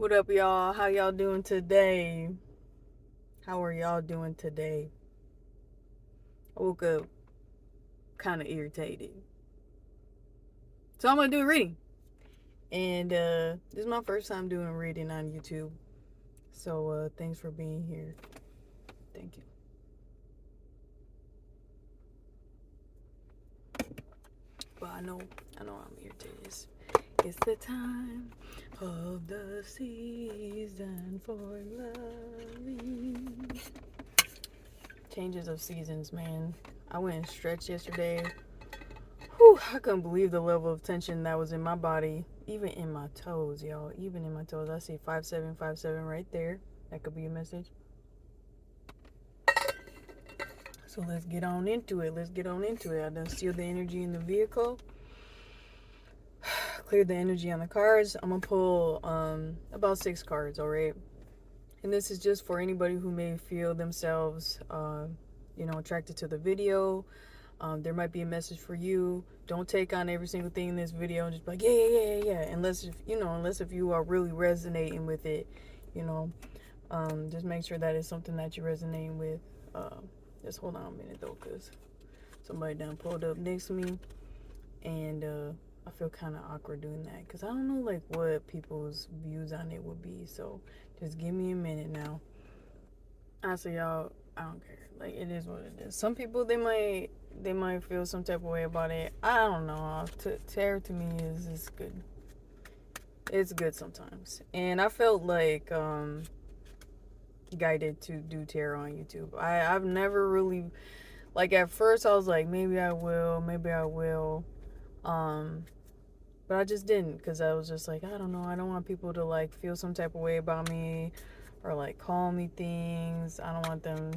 What up, y'all? How y'all doing today? How are y'all doing today? I woke up kind of irritated. So I'm going to do a reading. And this is my first time doing a reading on YouTube. So thanks for being here. Thank you. But I know I'm irritated. It's the time of the season for loving. Changes of seasons, man. I went and stretched yesterday. Whew, I couldn't believe the level of tension that was in my body, even in my toes, y'all. Even in my toes. I see 5757 right there. That could be a message. So let's get on into it. I done sealed the energy in the vehicle. Cleared the energy on the cards. I'm gonna pull about 6 cards, alright? And this is just for anybody who may feel themselves attracted to the video. There might be a message for you. Don't take on every single thing in this video and just be like, yeah. Unless if you are really resonating with it, just make sure that it's something that you're resonating with. Just hold on a minute though, cause somebody done pulled up next to me, and I feel kind of awkward doing that, cause I don't know like what people's views on it would be. So just give me a minute now. Honestly, y'all, I don't care. Like, it is what it is. Some people, they might feel some type of way about it. I don't know. Tarot to me is good. It's good sometimes. And I felt like guided to do tarot on YouTube. I've never really, like, at first I was like, maybe I will. But I just didn't, because I was just like, I don't know. I don't want people to like feel some type of way about me, or like call me things. I don't want them,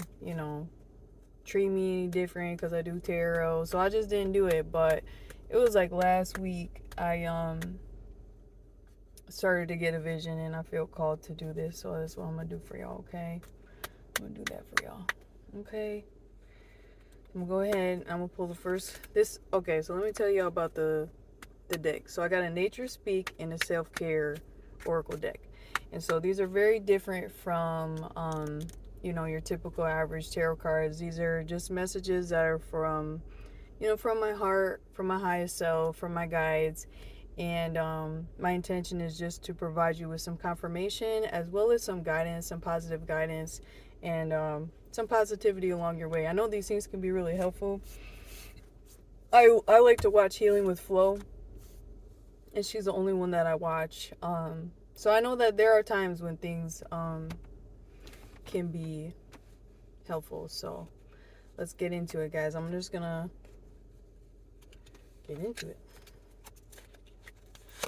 treat me any different because I do tarot. So I just didn't do it. But it was like last week I started to get a vision, and I feel called to do this. So that's what I'm gonna do for y'all, okay? I'm gonna do that for y'all. Okay. I'm gonna go ahead and I'm gonna pull the first okay, so let me tell y'all about the deck. So I got a Nature Speak and a Self-Care Oracle deck. And so these are very different from your typical average tarot cards. These are just messages that are from my heart, from my highest self, from my guides. And my intention is just to provide you with some confirmation, as well as some guidance, some positive guidance, and some positivity along your way. I know these things can be really helpful. I like to watch Healing with Flo, and she's the only one that I watch. So I know that there are times when things can be helpful. So let's get into it, guys. I'm just gonna get into it.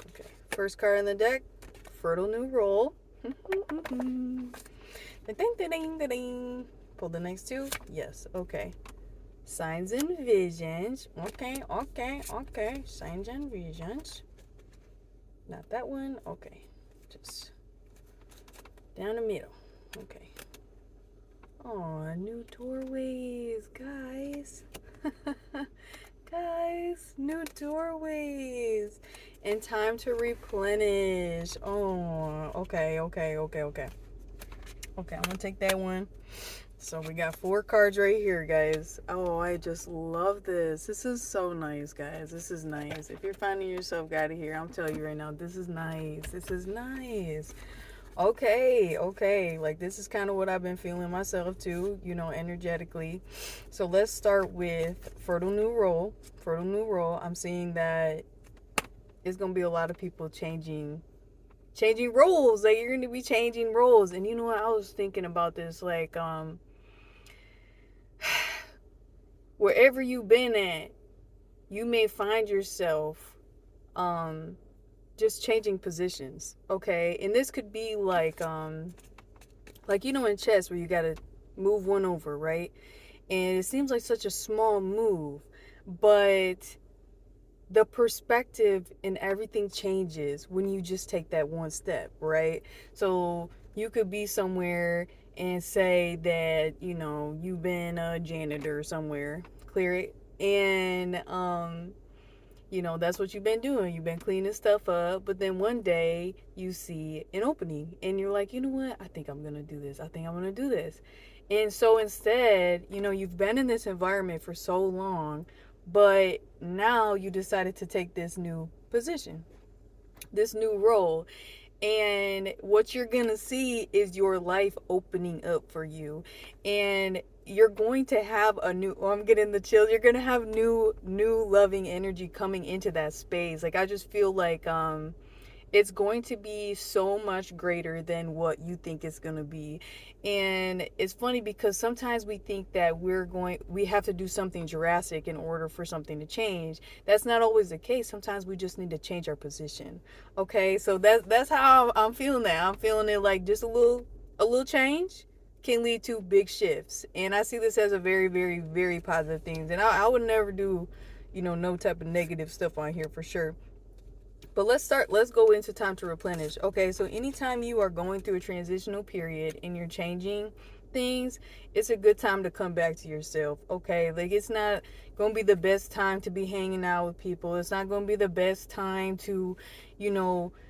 Okay, first card in the deck, Fertile New Roll. Pull the next two. Yes, okay. Signs and Visions. Okay. Signs and Visions. Not that one. Okay. Just down the middle. Okay. Oh, new doorways, guys. Guys, new doorways. And time to replenish. Oh, okay. Okay, I'm gonna take that one. So we got 4 cards right here, guys. Oh, I just love this. This is so nice, guys. This is nice. If you're finding yourself guided here, I'm telling you right now, this is nice. Okay. Like, this is kind of what I've been feeling myself too, energetically. So let's start with Fertile New Roll. I'm seeing that it's gonna be a lot of people changing roles. Like, you're gonna be changing roles. And you know what? I was thinking about this, like, wherever you've been at, you may find yourself just changing positions, okay? And this could be like in chess, where you gotta move one over, right? And it seems like such a small move, but the perspective and everything changes when you just take that one step, right? So you could be somewhere and say that you've been a janitor somewhere, clear it, and You know, that's what you've been doing. You've been cleaning stuff up, but then one day you see an opening and you're like, you know what? I think I'm going to do this. I think I'm going to do this. And so instead, you know, you've been in this environment for so long, but now you decided to take this new position, this new role. And what you're going to see is your life opening up for you. And you're going to have a new, oh, I'm getting the chills. You're going to have new loving energy coming into that space. Like, I just feel like it's going to be so much greater than what you think it's going to be. And it's funny because sometimes we think that we have to do something drastic in order for something to change. That's not always the case. Sometimes we just need to change our position. Okay, so that's how I'm feeling that. I'm feeling it like just a little change can lead to big shifts. And I see this as a very, very, very positive thing. And I would never do, no type of negative stuff on here for sure. But let's go into time to replenish. Okay, so anytime you are going through a transitional period and you're changing things, it's a good time to come back to yourself. Okay, like, it's not going to be the best time to be hanging out with people. It's not going to be the best time to,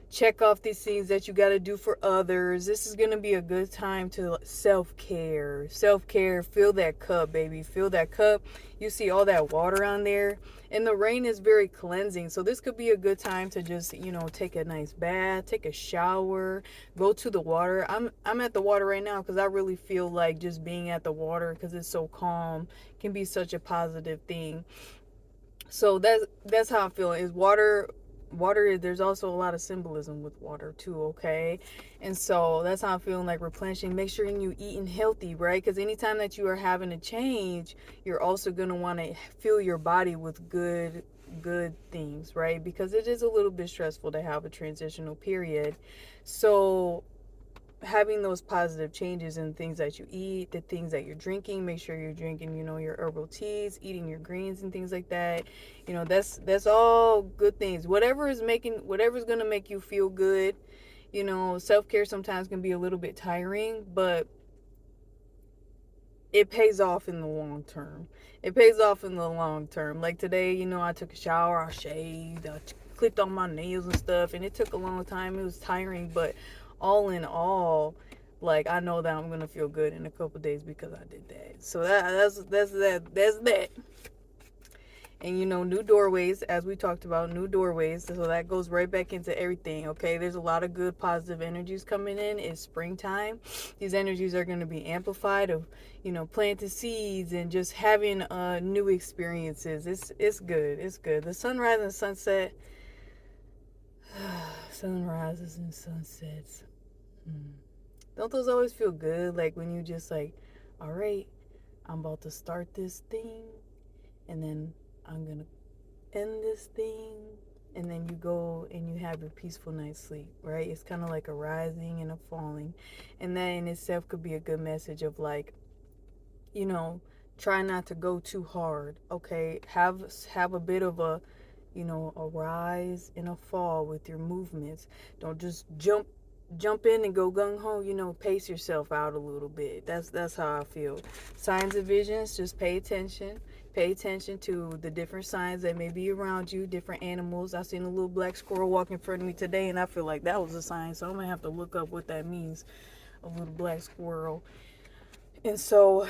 check off these things that you got to do for others. This is going to be a good time to self-care. Self-care, fill that cup, baby. Fill that cup. You see all that water on there, and the rain is very cleansing. So this could be a good time to just, take a nice bath, take a shower, go to the water. I'm at the water right now because I really feel like just being at the water, because it's so calm, can be such a positive thing. So that's how I feel. Is water, there's also a lot of symbolism with water too. Okay, and so that's how I'm feeling, like replenishing. Make sure you eating healthy, right? Because anytime that you are having a change, you're also going to want to fill your body with good things, right? Because it is a little bit stressful to have a transitional period. So having those positive changes in things that you eat, the things that you're drinking, make sure you're drinking, your herbal teas, eating your greens and things like that. That's all good things. Whatever's going to make you feel good. Self-care sometimes can be a little bit tiring, but it pays off in the long term. It pays off in the long term. Like today, I took a shower, I shaved, I clipped on my nails and stuff, and it took a long time. It was tiring, but all in all, like, I know that I'm gonna feel good in a couple days because I did that. So that's that. And new doorways, as we talked about, new doorways. So that goes right back into everything. Okay, there's a lot of good positive energies coming in. It's springtime. These energies are going to be amplified of, planting seeds and just having new experiences. It's good. It's good. The sunrise and sunset. Sunrises and sunsets. Don't those always feel good? Like when you just like, all right, I'm about to start this thing, and then I'm going to end this thing, and then you go and you have your peaceful night's sleep, right? It's kind of like a rising and a falling. And that in itself could be a good message of like, try not to go too hard, okay? Have a bit of a, a rise and a fall with your movements. Don't just jump in and go gung ho. Pace yourself out a little bit. That's how I feel. Signs and visions, just pay attention. Pay attention to the different signs that may be around you, different animals. I seen a little black squirrel walk in front of me today, and I feel like that was a sign. So I'm going to have to look up what that means, a little black squirrel. And so,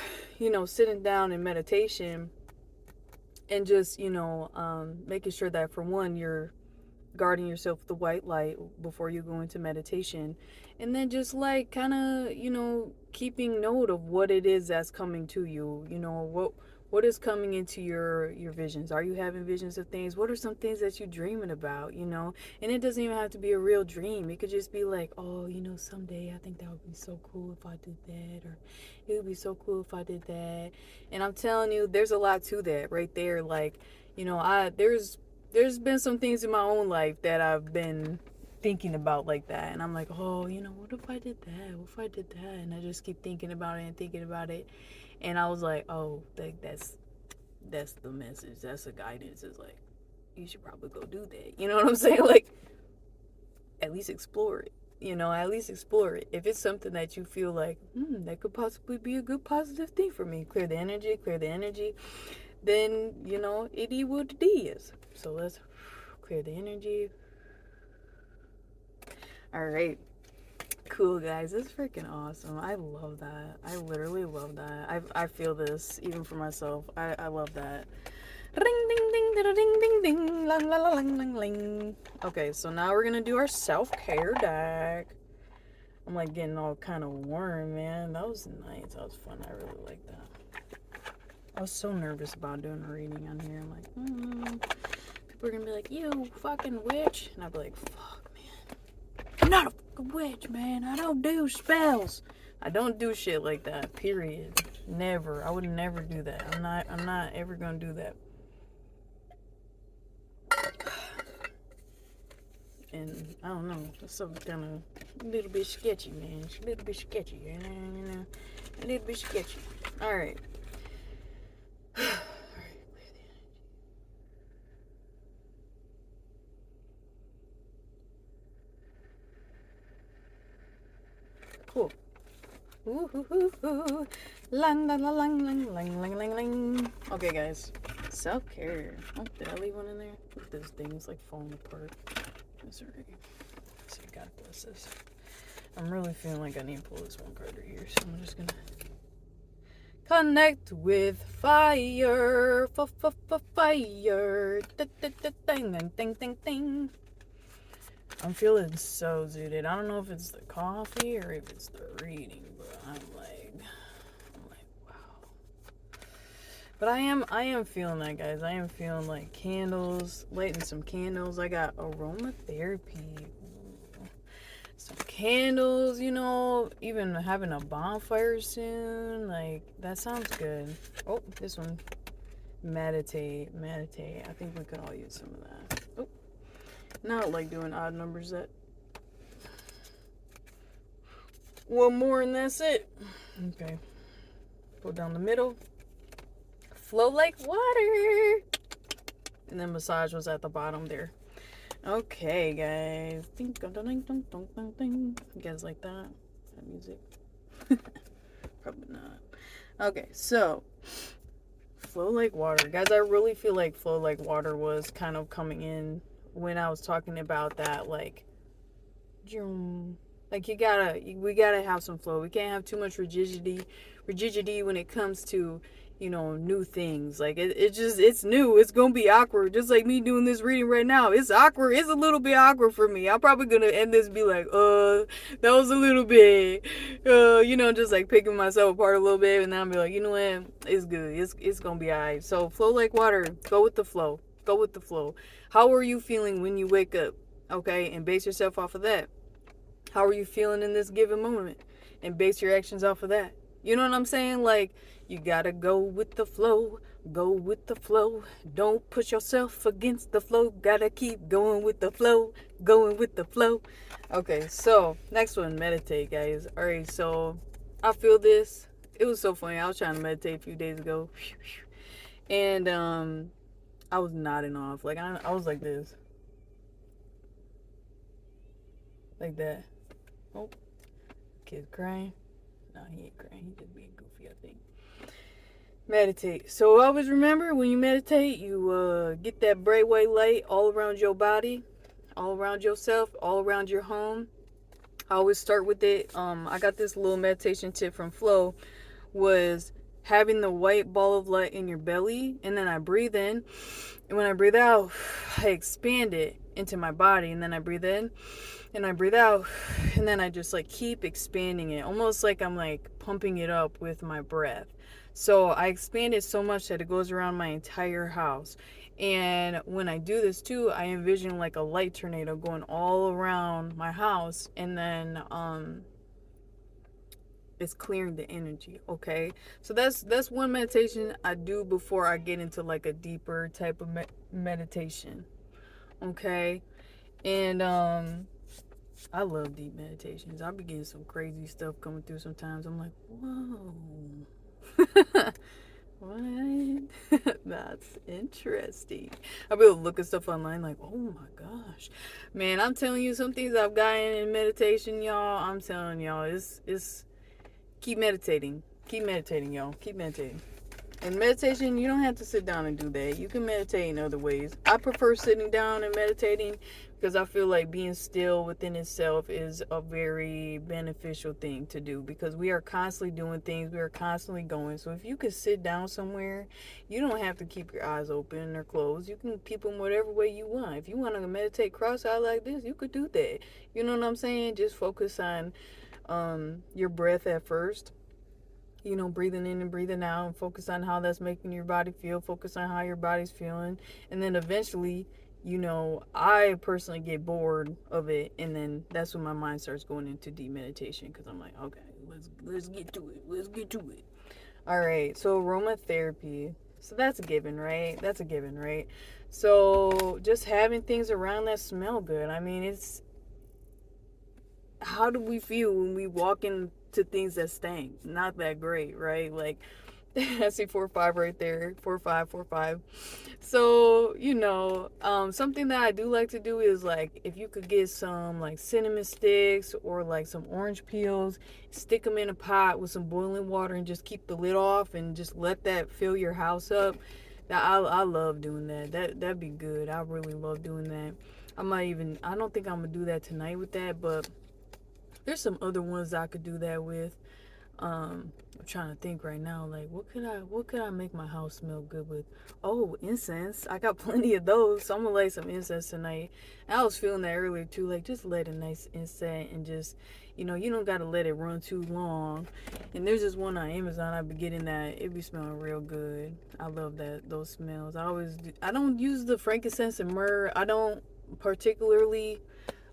sitting down in meditation and just, making sure that, for one, you're guarding yourself with the white light before you go into meditation. And then just like kind of, keeping note of what it is that's coming to you. What is coming into your visions? Are you having visions of things? What are some things that you're dreaming about? And it doesn't even have to be a real dream. It could just be like, oh, someday I think that would be so cool if I did that, or it would be so cool if I did that. And I'm telling you, there's a lot to that right there. Like, there's been some things in my own life that I've been thinking about like that, and I'm like, oh, what if I did that? What if I did that? And I just keep thinking about it. And I was like, oh, that's the message. That's the guidance. It's like, you should probably go do that. You know what I'm saying? Like, at least explore it. At least explore it. If it's something that you feel like, that could possibly be a good positive thing for me. Clear the energy. then, it is what it is. So let's clear the energy. All right. Cool, guys. It's freaking awesome. I love that. I literally love that. I feel this even for myself. I love that. Ring, ding, ding, ding, ding, ding, ding, lang, lang, lang, lang, lang. Okay, so now we're gonna do our self-care deck. I'm like getting all kind of warm, man. That was nice. That was fun. I really liked that. I was so nervous about doing a reading on here. I'm like, people are gonna be like, you fucking witch. And I'd be like, fuck, man. I'm not a fucking witch, man. I don't do spells. I don't do shit like that, period. Never. I would never do that. I'm not ever gonna do that. And I don't know, that's something kind of a little bit sketchy, man. It's a little bit sketchy, a little bit sketchy. All right. Cool. Ooh, lang, lang, lang, lang, lang, lang, lang, lang. Okay, guys. Self-care. Oh, did I leave one in there? Look, this thing's like falling apart. That's alright. So God bless this. I'm really feeling like I need to pull this one card right here. So I'm just gonna connect with fire. Fire. Ding, ding, ding, ding. I'm feeling so zooted. I don't know if it's the coffee or if it's the reading, but I'm like, wow. But I am feeling that, guys. I am feeling like candles, lighting some candles. I got aromatherapy. Ooh. Some candles, even having a bonfire soon. Like, that sounds good. Oh, this one. Meditate. I think we could all use some of that. Oh. Not like doing odd numbers. That one more and that's it. Okay. Go down the middle. Flow like water. And then massage was at the bottom there. Okay, guys. You guys like that? That music? Probably not. Okay, so flow like water. Guys, I really feel like flow like water was kind of coming in when I was talking about that, like we gotta have some flow. We can't have too much rigidity when it comes to, new things. Like it's new. It's gonna be awkward. Just like me doing this reading right now. It's awkward. It's a little bit awkward for me. I'm probably gonna end this be like, that was a little bit, just like picking myself apart a little bit, and then I'll be like, you know what? It's good. It's gonna be alright. So flow like water. Go with the flow. Go with the flow. How are you feeling when you wake up? Okay, and base yourself off of that. How are you feeling in this given moment? And base your actions off of that. You know what I'm saying? Like, you gotta go with the flow. Go with the flow. Don't push yourself against the flow. Gotta keep going with the flow. Going with the flow. Okay, so next one, meditate, guys. Alright, so I feel this. It was so funny. I was trying to meditate a few days ago. And I was nodding off. Like, I was like this. Like that. Oh. Kid's crying. No, he ain't crying. He just being goofy, I think. Meditate. So always remember, when you meditate, you get that bright white light all around your body, all around yourself, all around your home. I always start with it. I got this little meditation tip from Flo, was having the white ball of light in your belly, and then I breathe in, and when I breathe out, I expand it into my body, and then I breathe in and I breathe out, and then I just like keep expanding it, almost like I'm like pumping it up with my breath. So I expand it so much that it goes around my entire house. And when I do this too, I envision like a light tornado going all around my house, and then it's clearing the energy. Okay, so that's one meditation I do before I get into like a deeper type of meditation. Okay, and I love deep meditations. I'll be getting some crazy stuff coming through sometimes. I'm like, whoa. What? That's interesting. I'll be able to look at stuff online like, oh my gosh. Man, I'm telling you, some things I've gotten in meditation, y'all. I'm telling y'all, it's keep meditating. Keep meditating, y'all. Keep meditating. And meditation, you don't have to sit down and do that. You can meditate in other ways. I prefer sitting down and meditating because I feel like being still within itself is a very beneficial thing to do, because we are constantly doing things, we are constantly going. So if you can sit down somewhere, you don't have to keep your eyes open or closed. You can keep them whatever way you want. If you want to meditate cross-eyed like this, you could do that. You know what I'm saying? Just focus on your breath at first, breathing in and breathing out, and focus on how that's making your body feel, focus on how your body's feeling. And then eventually, I personally get bored of it, and then that's when my mind starts going into deep meditation, because I'm like, okay, let's get to it. Let's get to it. All right, so aromatherapy. So that's a given, right? That's a given, right? So just having things around that smell good. I mean, it's how do we feel when we walk into things that stink? Not that great, right? Like, I see 4-5 right there. 4-5, 4-5. So, something that I do like to do is, like, if you could get some, like, cinnamon sticks or, like, some orange peels, stick them in a pot with some boiling water and just keep the lid off and just let that fill your house up. I love doing that. That'd be good. I really love doing that. I don't think I'm going to do that tonight with that, but there's some other ones I could do that with. I'm trying to think right now, like, what could I make my house smell good with? Oh, incense. I got plenty of those, so I'm gonna light some incense tonight. And I was feeling that earlier too, like, just light a nice incense and just, you don't gotta let it run too long. And there's this one on Amazon I've been getting that it be smelling real good. I love those smells. I don't use the frankincense and myrrh. I don't particularly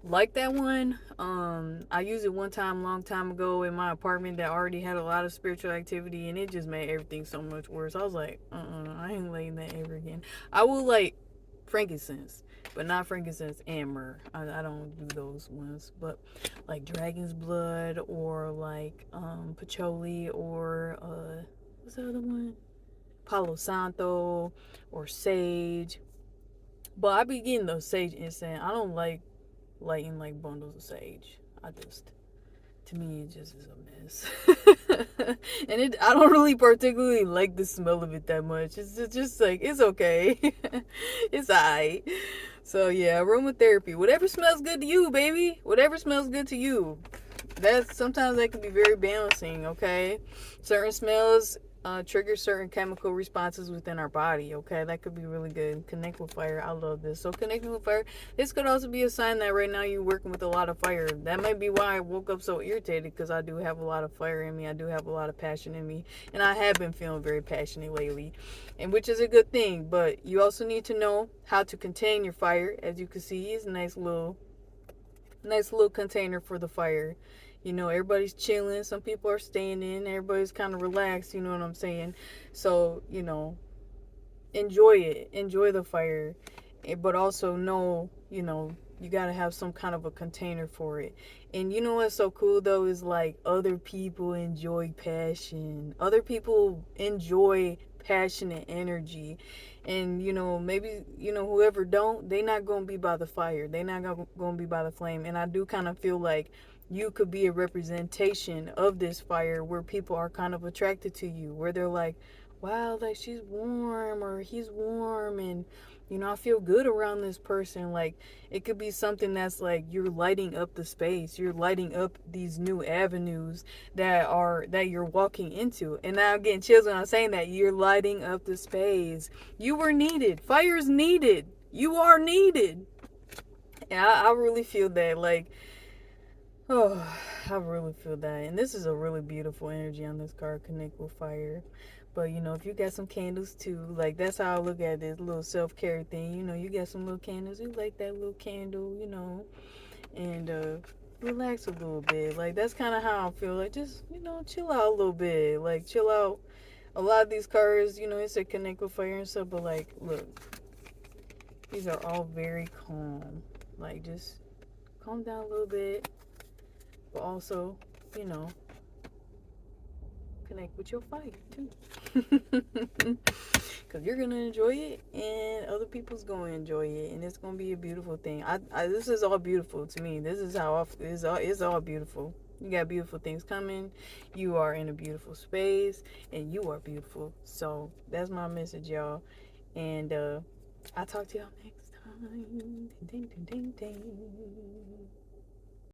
like that one. I used it one time long time ago in my apartment that already had a lot of spiritual activity, and it just made everything so much worse. I was like, I ain't lighting that ever again. I will light frankincense, but not frankincense and myrrh. I don't do those ones. But like dragon's blood, or like patchouli, or what's the other one, palo santo, or sage. But I be getting those sage incense. I don't like lighting like bundles of sage. To me, it just is a mess. And I don't really particularly like the smell of it that much. It's just like, it's okay. It's alright. So yeah, aromatherapy. Whatever smells good to you, baby. Whatever smells good to you. Sometimes that can be very balancing, okay? Certain smells trigger certain chemical responses within our body, okay? That could be really good. Connect with fire. I love this. So connecting with fire, this could also be a sign that right now you're working with a lot of fire. That might be why I woke up so irritated, because I do have a lot of fire in me. I do have a lot of passion in me, and I have been feeling very passionate lately, and which is a good thing. But you also need to know how to contain your fire. As you can see, it's a nice little container for the fire. Everybody's chilling. Some people are staying in. Everybody's kind of relaxed. You know what I'm saying? So, enjoy it. Enjoy the fire. But also know, you got to have some kind of a container for it. And you know what's so cool, though, is like other people enjoy passion. Other people enjoy passionate energy. And, maybe, whoever don't, they not going to be by the fire. They not going to be by the flame. And I do kind of feel like you could be a representation of this fire, where people are kind of attracted to you, where they're like, wow, like she's warm or he's warm, and I feel good around this person. Like, it could be something that's like you're lighting up the space, you're lighting up these new avenues that you're walking into. And now I'm getting chills when I'm saying that. You're lighting up the space. You were needed. Fire's needed. You are needed. And I really feel that, like, oh, I really feel that. And this is a really beautiful energy on this card, Connect with Fire. But, if you got some candles too, like, that's how I look at this little self-care thing. You got some little candles. You like that little candle, and relax a little bit. Like, that's kind of how I feel. Like, just, chill out a little bit. Like, chill out. A lot of these cards, it said Connect with Fire and stuff. But, like, look, these are all very calm. Like, just calm down a little bit. But also, connect with your fire too. Because you're going to enjoy it, and other people's going to enjoy it, and it's going to be a beautiful thing. This is all beautiful to me. This is how it's all beautiful. You got beautiful things coming. You are in a beautiful space, and you are beautiful. So that's my message, y'all. And I'll talk to y'all next time. Ding, ding, ding, ding.